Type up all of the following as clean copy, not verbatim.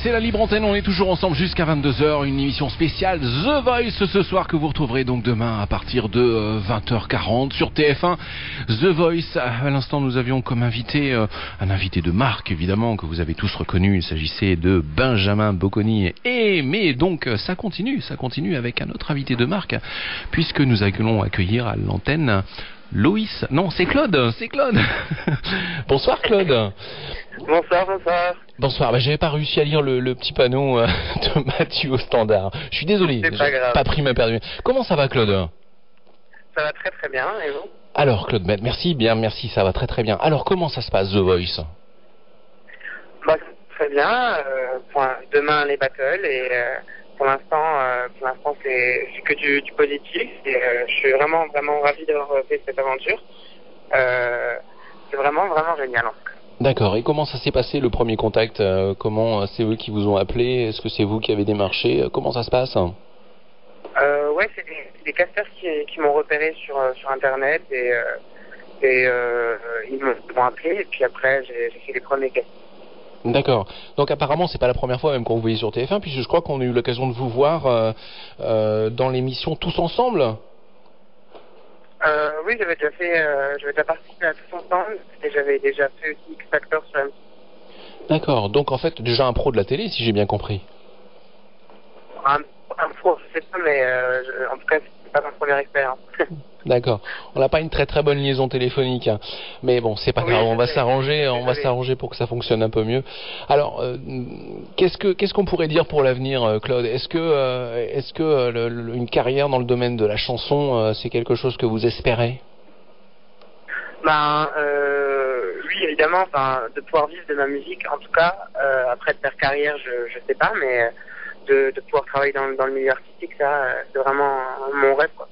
c'est la libre antenne, on est toujours ensemble jusqu'à 22h, une émission spéciale The Voice ce soir que vous retrouverez donc demain à partir de 20h40 sur TF1. The Voice, à l'instant nous avions comme invité un invité de marque évidemment que vous avez tous reconnu, il s'agissait de Benjamin Bocconi. Mais donc ça continue avec un autre invité de marque puisque nous allons accueillir à l'antenne Loïs, non c'est Claude. Bonsoir Claude. Bonsoir. Bonsoir, j'avais pas réussi à lire le petit panneau de Mathieu au standard. Je suis désolé, c'est pas grave. Pas pris ma perdu. Comment ça va Claude? Ça va très très bien, et vous? Alors Claude, merci, ça va très très bien. Alors comment ça se passe The Voice? Très bien, demain les battles et pour l'instant c'est que du positif et je suis vraiment ravi d'avoir fait cette aventure. C'est vraiment génial en tout cas. D'accord, et comment ça s'est passé le premier contact? Comment c'est eux qui vous ont appelé? Est-ce que c'est vous qui avez démarché? Comment ça se passe? Ouais, c'est des casteurs qui m'ont repéré sur internet et ils m'ont appelé et puis après j'ai fait les premiers castings. D'accord. Donc apparemment c'est pas la première fois même qu'on vous voyait sur TF1 puisque je crois qu'on a eu l'occasion de vous voir dans l'émission Tous Ensemble. Oui, j'avais déjà participé à Tous Ensemble et j'avais déjà fait aussi X Factor sur M6. D'accord. Donc en fait déjà un pro de la télé si j'ai bien compris. Un pro, je sais pas, mais en tout cas c'est pas ma première expérience. D'accord. On n'a pas une très très bonne liaison téléphonique, hein. Mais bon, c'est pas grave. On va s'arranger pour que ça fonctionne un peu mieux. Alors, qu'est-ce qu'on pourrait dire pour l'avenir, Claude? Est-ce que une carrière dans le domaine de la chanson, c'est quelque chose que vous espérez? Oui, évidemment. De pouvoir vivre de ma musique, en tout cas. Après de faire carrière, je sais pas, mais de pouvoir travailler dans le milieu artistique, ça, c'est vraiment mon rêve, quoi.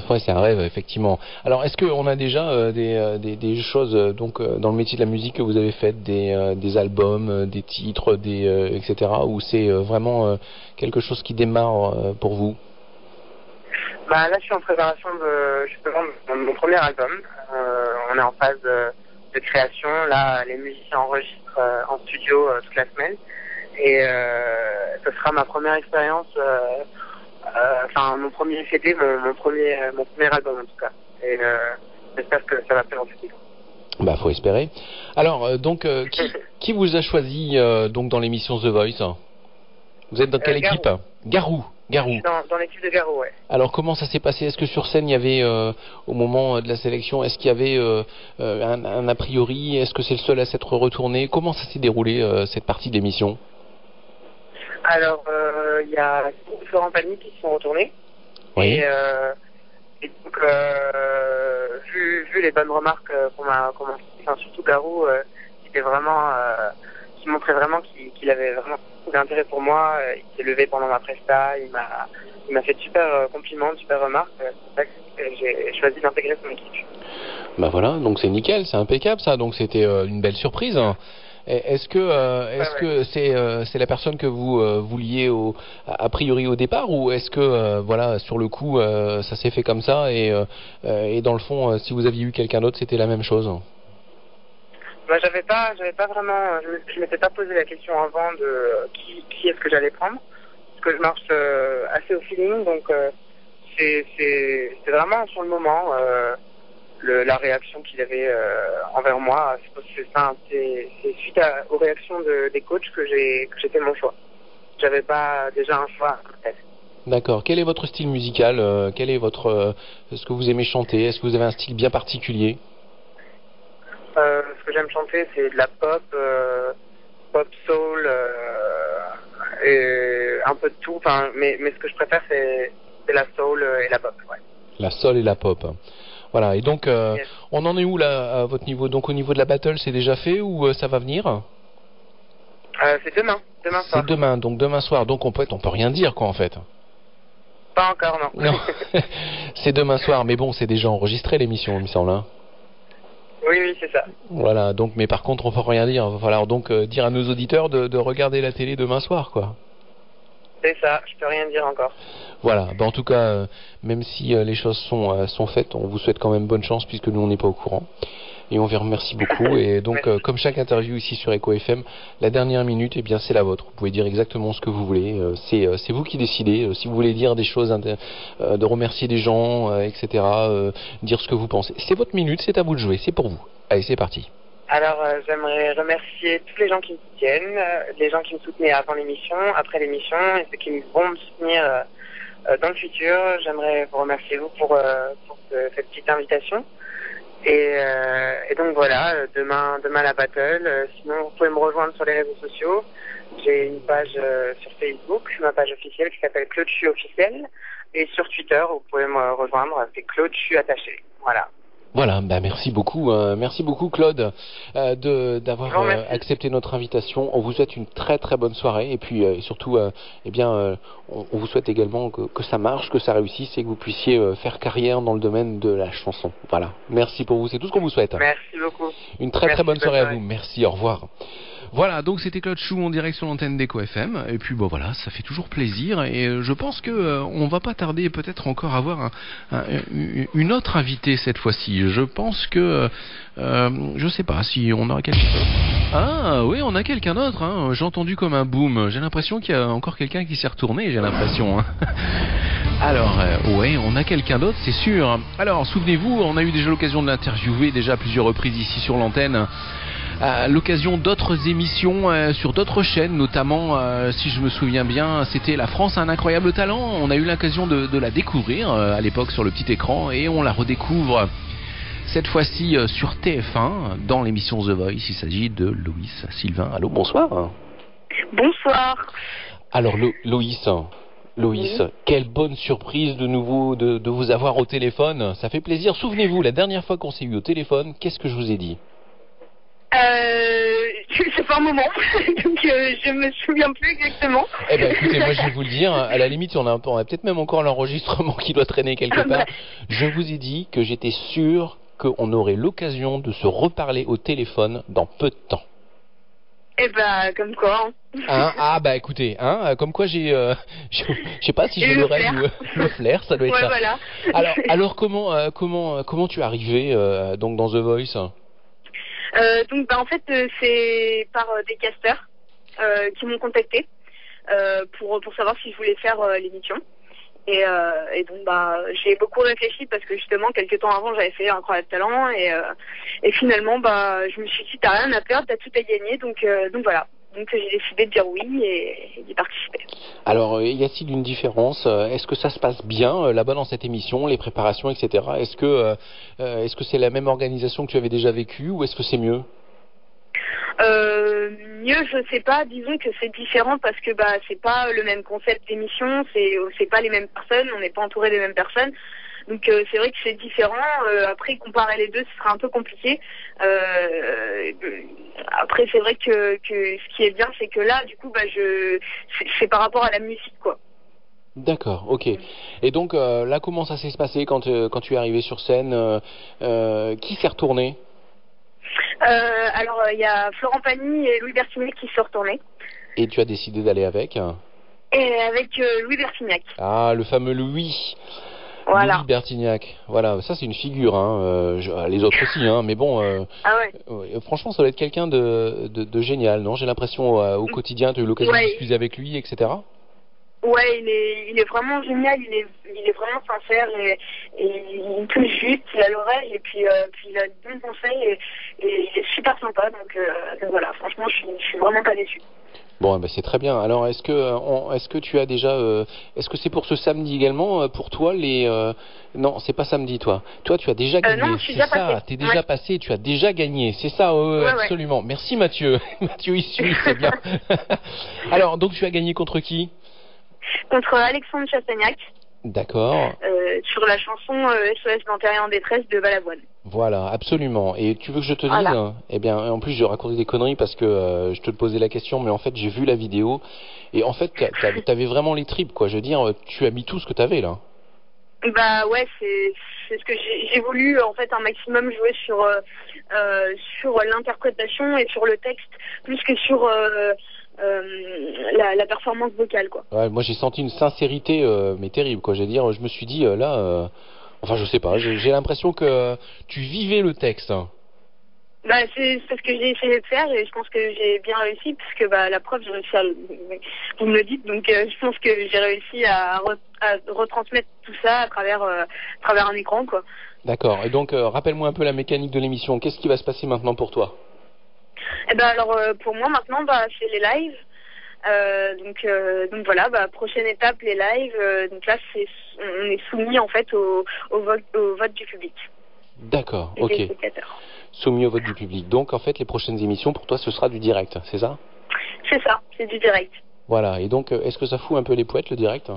Ouais, c'est un rêve, effectivement. Alors, est-ce qu'on a déjà des choses donc dans le métier de la musique que vous avez faites, des albums, des titres, etc. Ou c'est vraiment quelque chose qui démarre pour vous? Là, je suis en préparation de mon premier album. On est en phase de création. Là, les musiciens enregistrent en studio toute la semaine. Et ce sera ma première expérience... mon premier CD, mon premier album en tout cas. Et j'espère que ça va faire en petit. Faut espérer. Alors, qui vous a choisi donc dans l'émission The Voice? Vous êtes dans quelle équipe? Garou. Dans l'équipe de Garou, ouais. Alors, comment ça s'est passé? Est-ce que sur scène, il y avait, au moment de la sélection, est-ce qu'il y avait un a priori? Est-ce que c'est le seul à s'être retourné? Comment ça s'est déroulé, cette partie de l'émission? Alors, il y a Florent Pagny qui se sont retournés. Oui. Et donc, vu les bonnes remarques qu'on m'a surtout Garou, qui montrait vraiment qu'il avait vraiment beaucoup d'intérêt pour moi. Il s'est levé pendant ma presta, il m'a fait de super compliments, de super remarques. C'est pour ça que j'ai choisi d'intégrer son équipe. Voilà, donc c'est nickel, c'est impeccable ça. Donc c'était une belle surprise. Est-ce que c'est la personne que vous vouliez a priori au départ, ou est-ce que sur le coup ça s'est fait comme ça et dans le fond si vous aviez eu quelqu'un d'autre c'était la même chose? J'avais pas vraiment, je m'étais pas posé la question avant de qui est-ce que j'allais prendre, parce que je marche assez au feeling, donc c'est vraiment sur le moment. La réaction qu'il avait envers moi, c'est suite aux réactions des coachs que j'ai fait mon choix. J'avais pas déjà un choix. D'accord. Quel est votre style musical? Est-ce que vous aimez chanter? Est-ce que vous avez un style bien particulier? Ce que j'aime chanter, c'est de la pop, pop soul, et un peu de tout. Mais ce que je préfère, c'est la soul et la pop. Ouais. La soul et la pop. Voilà, et donc Yes. on en est où là à votre niveau? Donc au niveau de la battle, c'est déjà fait ou ça va venir? C'est demain soir. C'est demain, donc demain soir, donc on peut rien dire quoi en fait. Pas encore, non. Non, c'est demain soir, mais bon, c'est déjà enregistré l'émission, il me semble. Hein. Oui, c'est ça. Voilà, donc mais par contre on peut rien dire, il va falloir donc dire à nos auditeurs de regarder la télé demain soir quoi. C'est ça, je peux rien dire encore. Voilà, en tout cas, même si les choses sont faites, on vous souhaite quand même bonne chance puisque nous on n'est pas au courant. et on vous remercie beaucoup. Et donc, comme chaque interview ici sur Echo FM, la dernière minute, eh bien, c'est la vôtre. Vous pouvez dire exactement ce que vous voulez. C'est vous qui décidez. Si vous voulez dire des choses, de remercier des gens, etc., dire ce que vous pensez. C'est votre minute, c'est à vous de jouer. C'est pour vous. Allez, c'est parti. Alors, j'aimerais remercier tous les gens qui me soutiennent, les gens qui me soutenaient avant l'émission, après l'émission, et ceux qui vont me soutenir dans le futur. J'aimerais vous remercier, vous, pour cette petite invitation. Et donc voilà, demain la battle. Sinon, vous pouvez me rejoindre sur les réseaux sociaux. J'ai une page sur Facebook, ma page officielle qui s'appelle Claude Chu officiel. Et sur Twitter, vous pouvez me rejoindre, c'est Claude Chu attaché. Voilà. Voilà, merci beaucoup Claude d'avoir accepté notre invitation. On vous souhaite une très très bonne soirée et puis surtout, on vous souhaite également que ça marche, que ça réussisse et que vous puissiez faire carrière dans le domaine de la chanson. Voilà, merci pour vous, c'est tout ce qu'on vous souhaite. Merci beaucoup. Une très bonne soirée à vous. Merci, au revoir. Voilà, donc c'était Claude Chou en direct sur l'antenne d'Echo FM. Et puis bon voilà, ça fait toujours plaisir. Et je pense que on va pas tarder peut-être encore à avoir une autre invitée cette fois-ci. Je pense que je sais pas si on aura quelqu'un. Ah oui, on a quelqu'un d'autre. Hein. J'ai entendu comme un boom. J'ai l'impression qu'il y a encore quelqu'un qui s'est retourné. J'ai l'impression. Hein. Alors ouais, on a quelqu'un d'autre, c'est sûr. Alors souvenez-vous, on a eu déjà l'occasion de l'interviewer déjà à plusieurs reprises ici sur l'antenne. À l'occasion d'autres émissions sur d'autres chaînes, notamment si je me souviens bien, c'était La France a un incroyable talent. On a eu l'occasion de la découvrir à l'époque sur le petit écran et on la redécouvre cette fois-ci sur TF1 dans l'émission The Voice. Il s'agit de Loïs Sylvain. Allô, bonsoir. Bonsoir. Alors Loïs, oui. Quelle bonne surprise de nouveau de vous avoir au téléphone. Ça fait plaisir. Souvenez-vous, la dernière fois qu'on s'est eu au téléphone, qu'est-ce que je vous ai dit? C'est pas un moment, donc je me souviens plus exactement. Eh ben écoutez, moi je vais vous le dire, à la limite on a peut-être même encore l'enregistrement qui doit traîner quelque part. Je vous ai dit que j'étais sûr qu'on aurait l'occasion de se reparler au téléphone dans peu de temps. Eh ben, comme quoi. Ah bah écoutez, comme quoi je sais pas si j'ai l'oreille ou le flair, ça doit être ça. Voilà. Alors comment tu es arrivé donc dans The Voice? Donc en fait c'est par des casteurs qui m'ont contacté pour savoir si je voulais faire l'émission et donc j'ai beaucoup réfléchi parce que justement quelques temps avant j'avais fait Incroyable Talent et finalement je me suis dit t'as rien à perdre, t'as tout à gagner donc voilà. Donc j'ai décidé de dire oui et d'y participer. Alors, y a-t-il une différence? Est-ce que ça se passe bien là-bas dans cette émission, les préparations, etc. Est-ce que c'est la même organisation que tu avais déjà vécue ou est-ce que c'est mieux? Mieux, je sais pas. Disons que c'est différent parce que c'est pas le même concept d'émission, c'est pas les mêmes personnes, on n'est pas entouré des mêmes personnes. Donc c'est vrai que c'est différent. Après comparer les deux, ce sera un peu compliqué. Après c'est vrai que ce qui est bien, c'est que là, du coup, c'est par rapport à la musique, quoi. D'accord, ok. Et donc là, comment ça s'est passé quand tu es arrivé sur scène? Qui s'est retourné? Alors il y a Florent Pagny et Louis Bertignac qui se sont retournés. Et tu as décidé d'aller avec? Et avec Louis Bertignac. Ah, le fameux Louis. Voilà. Louis Bertignac, voilà, ça c'est une figure, les autres aussi, mais bon, ah ouais. Franchement ça doit être quelqu'un de génial, non? J'ai l'impression au quotidien, tu as eu l'occasion de discuter avec lui, etc. Ouais, il est vraiment génial, il est vraiment sincère et il touche juste, il a l'oreille et puis il a de bons conseils et il est super sympa, donc voilà, franchement je suis vraiment pas déçue. Bon, c'est très bien. Alors, est-ce que tu as déjà, est-ce que c'est pour ce samedi également pour toi non, c'est pas samedi, toi. Toi, tu as déjà gagné. Non, je suis déjà passé. T'es déjà passé, tu as déjà gagné. C'est ça, absolument. Ouais. Merci Mathieu. Mathieu, il suit, c'est bien. Alors, donc, tu as gagné contre qui? Contre Alexandre Chastagnac. D'accord. Sur la chanson SOS d'Enterré en détresse de Balavoine. Voilà, absolument. Et tu veux que je te dise, eh bien, en plus, je racontais des conneries parce que je te posais la question, mais en fait, j'ai vu la vidéo et en fait, t'avais vraiment les tripes, quoi. Je veux dire, tu as mis tout ce que t'avais là. Ouais, c'est ce que j'ai voulu en fait un maximum jouer sur l'interprétation et sur le texte plus que sur la performance vocale, quoi. Ouais, moi j'ai senti une sincérité mais terrible, quoi. Je veux dire, je me suis dit enfin je sais pas, j'ai l'impression que tu vivais le texte. Bah, c'est ce que j'ai essayé de faire et je pense que j'ai bien réussi puisque bah, la preuve, j'ai réussi à vous me le dites, donc je pense que j'ai réussi à retransmettre tout ça à travers un écran, quoi. D'accord. Et donc, rappelle-moi un peu la mécanique de l'émission. Qu'est-ce qui va se passer maintenant pour toi? Eh ben alors pour moi maintenant, bah, c'est les lives. Donc voilà, bah, prochaine étape, les lives. Donc là, on est soumis en fait au vote du public. D'accord, ok. Soumis au vote du public. Donc en fait, les prochaines émissions pour toi, ce sera du direct, c'est ça? C'est ça, c'est du direct. Voilà. Et donc, est-ce que ça fout un peu les poètes le direct?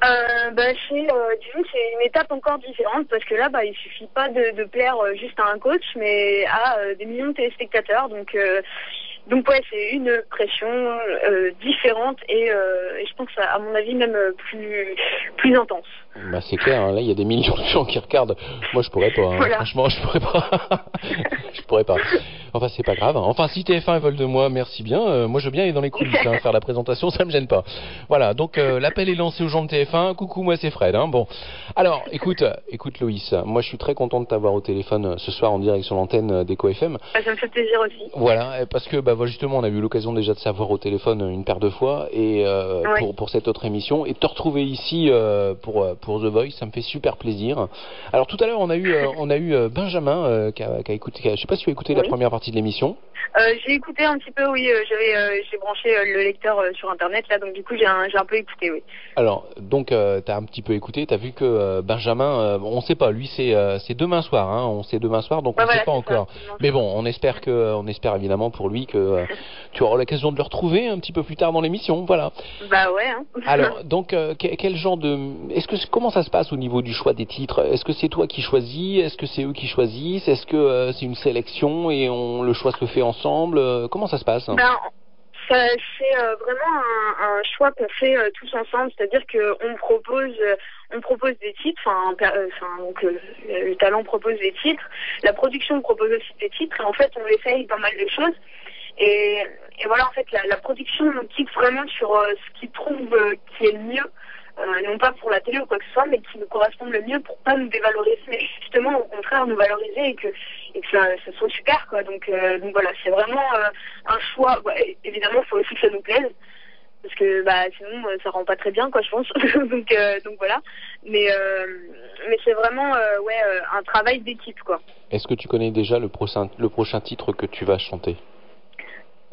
Bah, disons que c'est une étape encore différente parce que là, bah, il suffit pas de plaire juste à un coach, mais à des millions de téléspectateurs. Donc ouais, c'est une pression différente et je pense à mon avis même plus intense. Bah c'est clair, hein, là il y a des millions de gens qui regardent. Moi je pourrais pas, hein. Voilà. Franchement je pourrais pas. Je pourrais pas. Enfin c'est pas grave. Enfin si TF1 veulent de moi, merci bien. Moi je veux bien aller dans les coulisses, hein, faire la présentation, ça me gêne pas. Voilà, donc l'appel est lancé aux gens de TF1. Coucou, moi c'est Fred. Hein. Bon, alors écoute Loïs, moi je suis très content de t'avoir au téléphone ce soir en direct sur l'antenne d'Eco FM. Ça me fait plaisir aussi. Voilà, parce que bah justement on a eu l'occasion déjà de savoir au téléphone une paire de fois et pour cette autre émission et de te retrouver ici pour The Voice, ça me fait super plaisir. Alors tout à l'heure on a eu Benjamin qui a écouté, je sais pas si tu as écouté la première partie de l'émission. J'ai écouté un petit peu, oui, j'ai branché le lecteur sur internet là, donc du coup j'ai un peu écouté, oui. Alors donc t'as un petit peu écouté, t'as vu que Benjamin, on sait pas, lui c'est demain soir, hein, on sait demain soir, donc on sait pas encore. Mais bon, on espère évidemment pour lui que tu auras l'occasion de le retrouver un petit peu plus tard dans l'émission, voilà. Bah ouais. Hein. Alors donc quel genre comment ça se passe au niveau du choix des titres? Est-ce que c'est toi qui choisis? Est-ce que c'est eux qui choisissent? Est-ce que c'est une sélection et le choix se fait ensemble? Comment ça se passe? C'est vraiment un choix qu'on fait tous ensemble, c'est-à-dire qu'on propose des titres, le talent propose des titres, la production propose aussi des titres, et en fait on essaye pas mal de choses. Et voilà, en fait la production nous quitte vraiment sur ce qu'ils trouvent qui est le mieux. Non pas pour la télé ou quoi que ce soit, mais qui nous correspondent le mieux pour pas nous dévaloriser, mais justement au contraire nous valoriser et que ça soit super, quoi. Donc voilà, c'est vraiment un choix. Ouais, évidemment, il faut aussi que ça nous plaise, parce que bah sinon ça rend pas très bien, quoi, je pense. donc voilà. Mais c'est vraiment un travail d'équipe, quoi. Est-ce que tu connais déjà le prochain titre que tu vas chanter?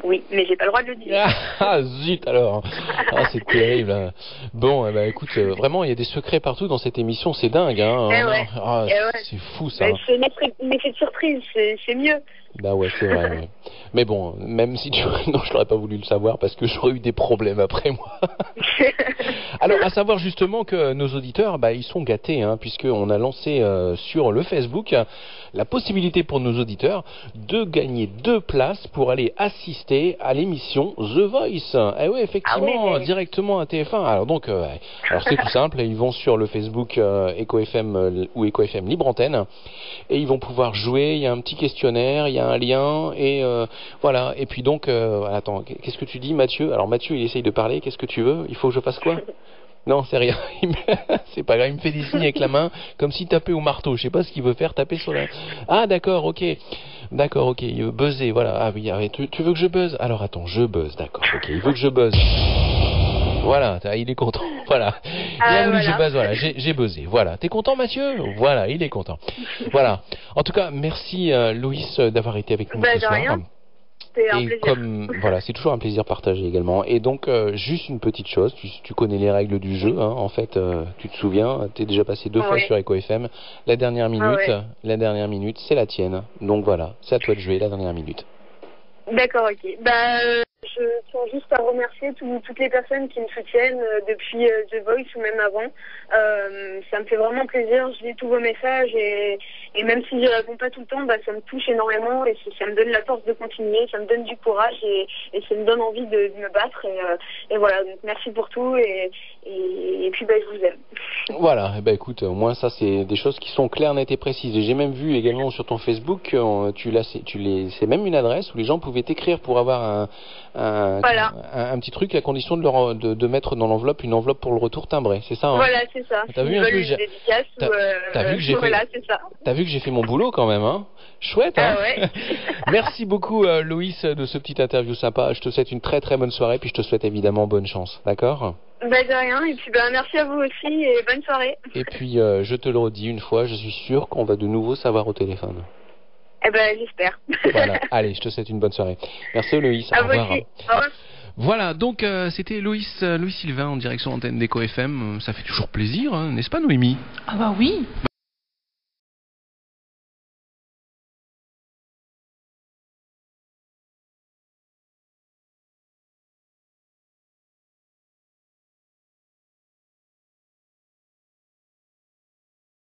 Oui, mais j'ai pas le droit de le dire. Ah zut alors. Ah c'est terrible. Bon, bah écoute, vraiment il y a des secrets partout dans cette émission, c'est dingue, hein. C'est fou ça. Mais c'est de surprise, c'est mieux. Bah ouais, c'est vrai. Ouais. Mais bon, même si non, je n'aurais pas voulu le savoir parce que j'aurais eu des problèmes après moi. Alors, à savoir justement que nos auditeurs, bah ils sont gâtés, hein, puisqu'on a lancé sur le Facebook la possibilité pour nos auditeurs de gagner 2 places pour aller assister à l'émission The Voice. Eh oui, effectivement, directement à TF1. Alors donc, alors c'est tout simple, ils vont sur le Facebook Eco FM ou Eco FM Libre Antenne et ils vont pouvoir jouer. Il y a un petit questionnaire, il y a un lien et voilà. Et puis donc, attends, qu'est-ce que tu dis, Mathieu? Alors Mathieu, il essaye de parler. Qu'est-ce que tu veux? Il faut que je fasse quoi? Non, c'est rien. C'est pas grave. Il me fait des signes avec la main, comme s'il tapait au marteau. Je sais pas ce qu'il veut faire, taper sur la. Ah, d'accord, ok. D'accord, ok. Il veut buzzer, voilà. Ah oui, tu veux que je buzz? Alors attends, je buzz, d'accord. Ok, il veut que je buzz. Voilà, il est content. Voilà. Il a voulu que je buzz, voilà. J'ai buzzé. Voilà. T'es content, Mathieu? Voilà, il est content. Voilà. En tout cas, merci Loïs d'avoir été avec nous ce soir. Rien. Et comme voilà, c'est toujours un plaisir partagé également. Et donc juste une petite chose, tu connais les règles du jeu, hein, en fait, tu te souviens, t'es déjà passé 2 fois sur Eco FM. La dernière minute, c'est la tienne. Donc voilà, c'est à toi de jouer la dernière minute. D'accord, ok. Je tiens juste à remercier toutes les personnes qui me soutiennent depuis The Voice ou même avant. Ça me fait vraiment plaisir. Je lis tous vos messages et même si je réponds pas tout le temps, ça me touche énormément et ça me donne la force de continuer, ça me donne du courage et ça me donne envie de me battre. Et voilà, donc merci pour tout et puis je vous aime. Voilà, écoute, au moins ça c'est des choses qui sont claires, nettes et précises. Et j'ai même vu également sur ton Facebook, c'est même une adresse où les gens pouvaient t'écrire pour avoir Voilà. un petit truc à condition de mettre dans l'enveloppe une enveloppe pour le retour timbré, c'est ça hein? Voilà, c'est ça. T'as vu un peu, t'as vu que j'ai voilà, c'est ça. T'as vu que j'ai fait mon boulot quand même, hein? Chouette, hein? Ah ouais. Merci beaucoup, Loïs, de ce petit interview sympa. Je te souhaite une très très bonne soirée, puis je te souhaite évidemment bonne chance, d'accord? Bah de rien, et puis merci à vous aussi, et bonne soirée. Et puis, je te le redis une fois, je suis sûr qu'on va de nouveau savoir au téléphone. Eh ben, j'espère. Voilà, allez, je te souhaite une bonne soirée. Merci Loïs, à au revoir. vous aussi. Au revoir. Voilà, donc c'était Loïs Sylvain en direction antenne d'Eco FM. Ça fait toujours plaisir, hein, n'est-ce pas Noémie? Ah bah oui.